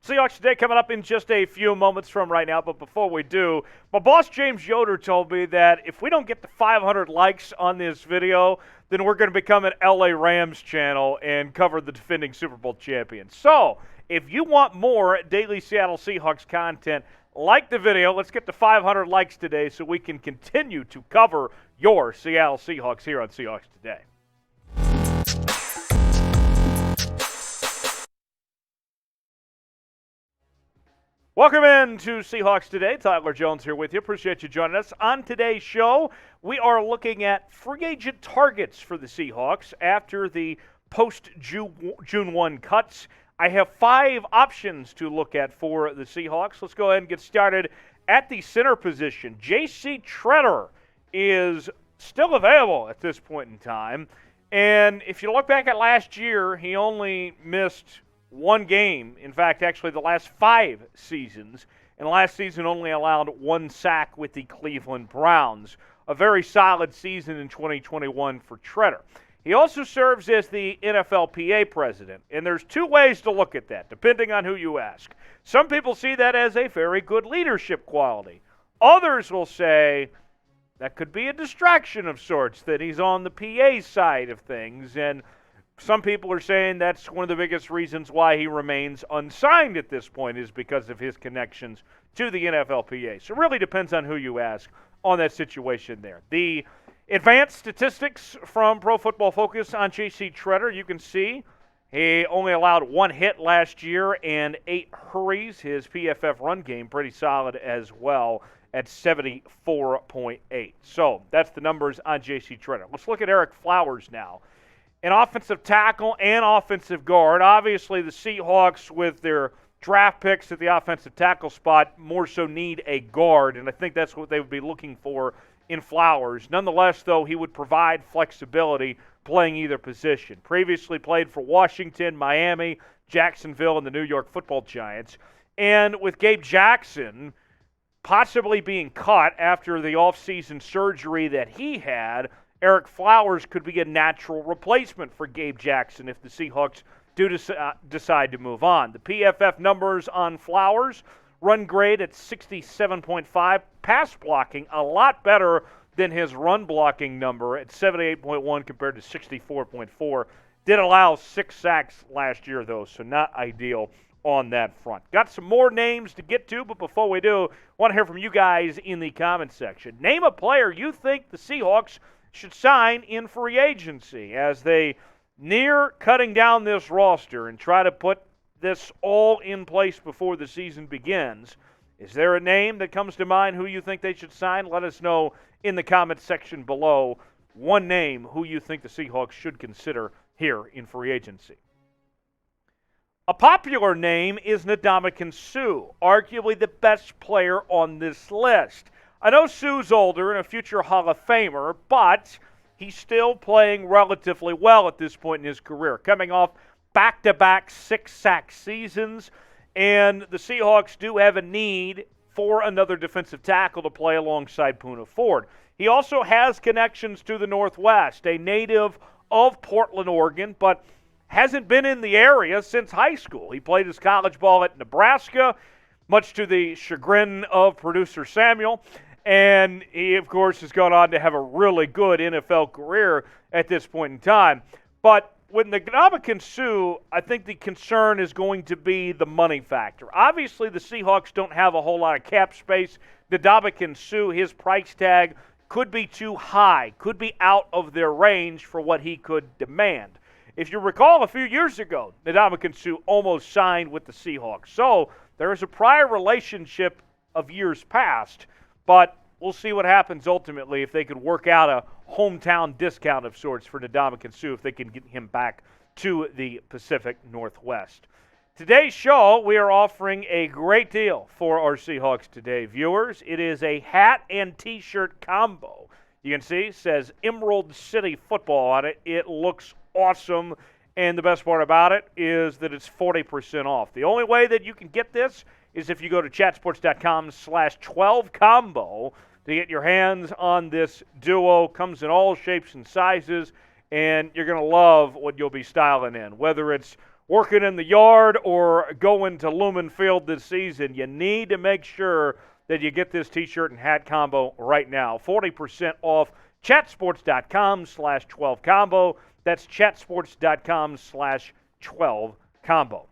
Seahawks Today coming up in just a few moments from right now, but before we do, my boss James Yoder told me that if we don't get to 500 likes on this video, then we're going to become an LA Rams channel and cover the defending Super Bowl champions. So, if you want more daily Seattle Seahawks content, like the video. Let's get to 500 likes today so we can continue to cover your Seattle Seahawks here on Seahawks Today. Welcome in to Seahawks Today. Tyler Jones here with you. Appreciate you joining us. On today's show, we are looking at free agent targets for the Seahawks after the post-June 1 cuts. I have 5 options to look at for the Seahawks. Let's go ahead and get started at the center position. JC Tretter is still available at this point in time. And if you look back at last year, he only missed one game. In fact, actually the last 5 seasons. And last season only allowed 1 sack with the Cleveland Browns. A very solid season in 2021 for Tretter. He also serves as the NFLPA president. And there's 2 ways to look at that, depending on who you ask. Some people see that as a very good leadership quality. Others will say that could be a distraction of sorts, that he's on the PA side of things. And some people are saying that's one of the biggest reasons why he remains unsigned at this point is because of his connections to the NFLPA. So it really depends on who you ask on that situation there. The advanced statistics from Pro Football Focus on JC Tretter, you can see he only allowed 1 hit last year and 8 hurries. His PFF run game pretty solid as well at 74.8. So that's the numbers on JC Tretter. Let's look at Ereck Flowers now. An offensive tackle and offensive guard. Obviously, the Seahawks, with their draft picks at the offensive tackle spot, more so need a guard, and I think that's what they would be looking for in Flowers. Nonetheless, though, he would provide flexibility playing either position. Previously played for Washington, Miami, Jacksonville, and the New York Football Giants. And with Gabe Jackson possibly being cut after the offseason surgery that he had, Ereck Flowers could be a natural replacement for Gabe Jackson if the Seahawks do decide to move on. The PFF numbers on Flowers, run grade at 67.5, pass blocking a lot better than his run blocking number at 78.1 compared to 64.4. Did allow 6 sacks last year, though, so not ideal on that front. Got some more names to get to, but before we do, I want to hear from you guys in the comments section. Name a player you think the Seahawks should sign in free agency as they near cutting down this roster and try to put this all in place before the season begins. Is there a name that comes to mind who you think they should sign? Let us know in the comments section below one name who you think the Seahawks should consider here in free agency. A popular name is Ndamukong Suh, arguably the best player on this list. I know Suh's older and a future Hall of Famer, but he's still playing relatively well at this point in his career, coming off back-to-back 6-sack seasons, and the Seahawks do have a need for another defensive tackle to play alongside Poona Ford. He also has connections to the Northwest, a native of Portland, Oregon, but hasn't been in the area since high school. He played his college ball at Nebraska, much to the chagrin of producer Samuel. And he, of course, has gone on to have a really good NFL career at this point in time. But with Ndamukong Suh, I think the concern is going to be the money factor. Obviously, the Seahawks don't have a whole lot of cap space. Ndamukong Suh, his price tag could be too high, could be out of their range for what he could demand. If you recall, a few years ago, Ndamukong Suh almost signed with the Seahawks. So there is a prior relationship of years past. But we'll see what happens ultimately if they could work out a hometown discount of sorts for Ndamukong Suh if they can get him back to the Pacific Northwest. Today's show, we are offering a great deal for our Seahawks Today viewers. It is a hat and T-shirt combo. You can see it says Emerald City Football on it. It looks awesome, and the best part about it is that it's 40% off. The only way that you can get this is if you go to chatsports.com/12combo to get your hands on this duo. Comes in all shapes and sizes, and you're going to love what you'll be styling in, whether it's working in the yard or going to Lumen Field this season, you need to make sure that you get this T-shirt and hat combo right now. 40% off chatsports.com/12combo. That's chatsports.com/12combo.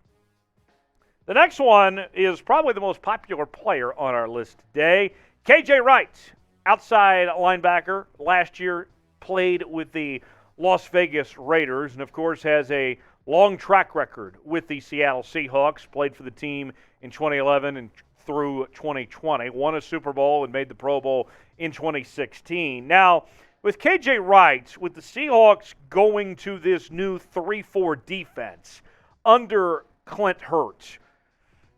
The next one is probably the most popular player on our list today. KJ Wright, outside linebacker, last year played with the Las Vegas Raiders and, of course, has a long track record with the Seattle Seahawks, played for the team in 2011 and through 2020, won a Super Bowl and made the Pro Bowl in 2016. Now, with KJ Wright, with the Seahawks going to this new 3-4 defense under Clint Hurtt,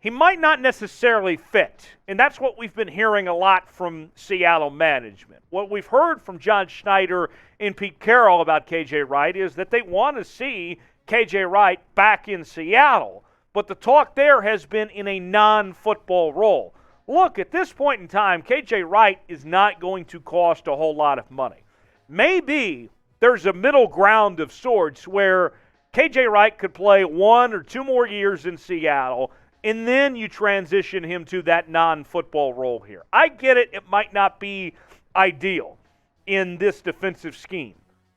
he might not necessarily fit, and that's what we've been hearing a lot from Seattle management. What we've heard from John Schneider and Pete Carroll about KJ Wright is that they want to see KJ Wright back in Seattle, but the talk there has been in a non-football role. Look, at this point in time, KJ Wright is not going to cost a whole lot of money. Maybe there's a middle ground of sorts where KJ Wright could play 1 or 2 more years in Seattle, and then you transition him to that non-football role here. I get it, it might not be ideal in this defensive scheme,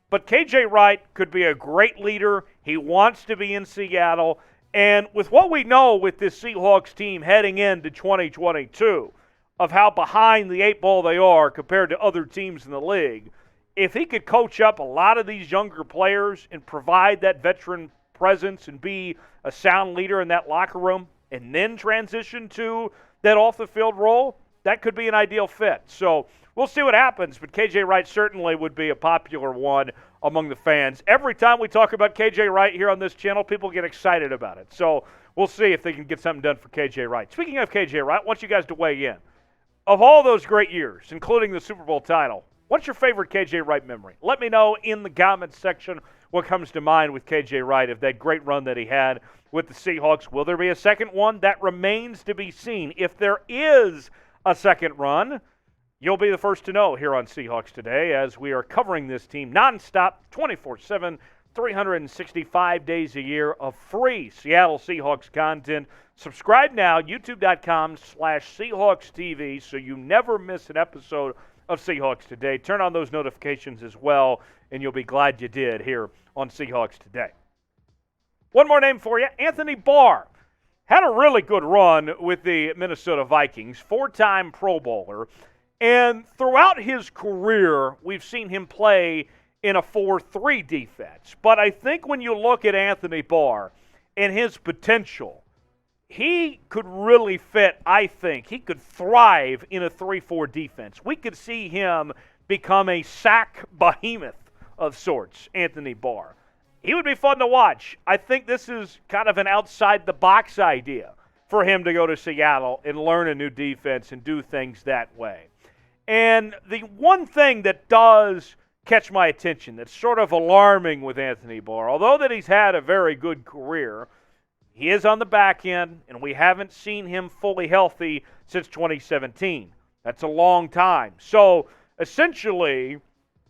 but KJ Wright could be a great leader. He wants to be in Seattle, and with what we know with this Seahawks team heading into 2022 of how behind the 8 ball they are compared to other teams in the league, if he could coach up a lot of these younger players and provide that veteran presence and be a sound leader in that locker room and then transition to that off-the-field role, that could be an ideal fit. So we'll see what happens, but KJ Wright certainly would be a popular one among the fans. Every time we talk about KJ Wright here on this channel, people get excited about it. So we'll see if they can get something done for KJ Wright. Speaking of KJ Wright, I want you guys to weigh in. Of all those great years, including the Super Bowl title, what's your favorite KJ Wright memory? Let me know in the comments section what comes to mind with KJ Wright of that great run that he had with the Seahawks. Will there be a second one? That remains to be seen. If there is a second run, you'll be the first to know here on Seahawks Today as we are covering this team nonstop, 24/7, 365 days a year of free Seattle Seahawks content. Subscribe now, youtube.com/Seahawks TV, so you never miss an episode of Seahawks Today. Turn on those notifications as well, and you'll be glad you did here on Seahawks Today. One more name for you, Anthony Barr. Had a really good run with the Minnesota Vikings, 4-time Pro Bowler. And throughout his career, we've seen him play in a 4-3 defense. But I think when you look at Anthony Barr and his potential, he could really fit, I think. He could thrive in a 3-4 defense. We could see him become a sack behemoth of sorts, Anthony Barr. He would be fun to watch. I think this is kind of an outside-the-box idea for him to go to Seattle and learn a new defense and do things that way. And the one thing that does catch my attention that's sort of alarming with Anthony Barr, although that he's had a very good career, he is on the back end, and we haven't seen him fully healthy since 2017. That's a long time. So, essentially,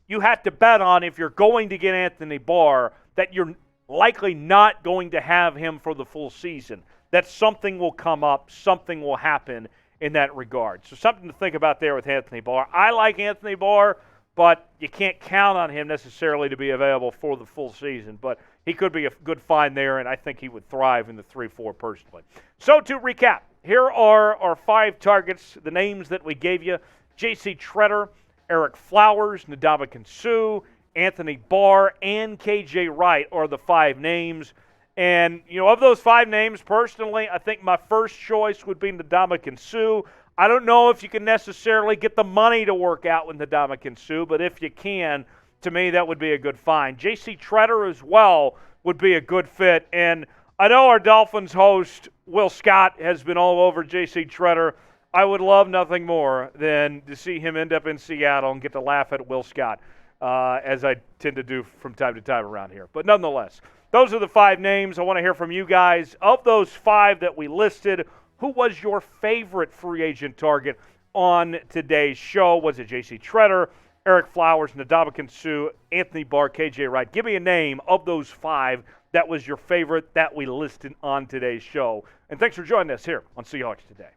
you have to bet on, if you're going to get Anthony Barr, that you're likely not going to have him for the full season. That something will come up, something will happen in that regard. So something to think about there with Anthony Barr. I like Anthony Barr, but you can't count on him necessarily to be available for the full season. But he could be a good find there, and I think he would thrive in the 3-4 personally. So to recap, here are our 5 targets, the names that we gave you. JC Tretter, Ereck Flowers, Ndamukong Suh, Anthony Barr, and KJ Wright are the 5 names. And, you know, of those 5 names, personally, I think my first choice would be Ndamukong Suh. I don't know if you can necessarily get the money to work out with Ndamukong Suh, but if you can, to me, that would be a good find. JC Tretter as well would be a good fit. And I know our Dolphins host, Will Scott, has been all over JC Tretter. I would love nothing more than to see him end up in Seattle and get to laugh at Will Scott, as I tend to do from time to time around here. But nonetheless, those are the 5 names. I want to hear from you guys. Of those 5 that we listed, who was your favorite free agent target on today's show? Was it JC Tretter, Ereck Flowers, Ndamukong Suh, Anthony Barr, KJ Wright? Give me a name of those 5 that was your favorite that we listed on today's show. And thanks for joining us here on Seahawks Today.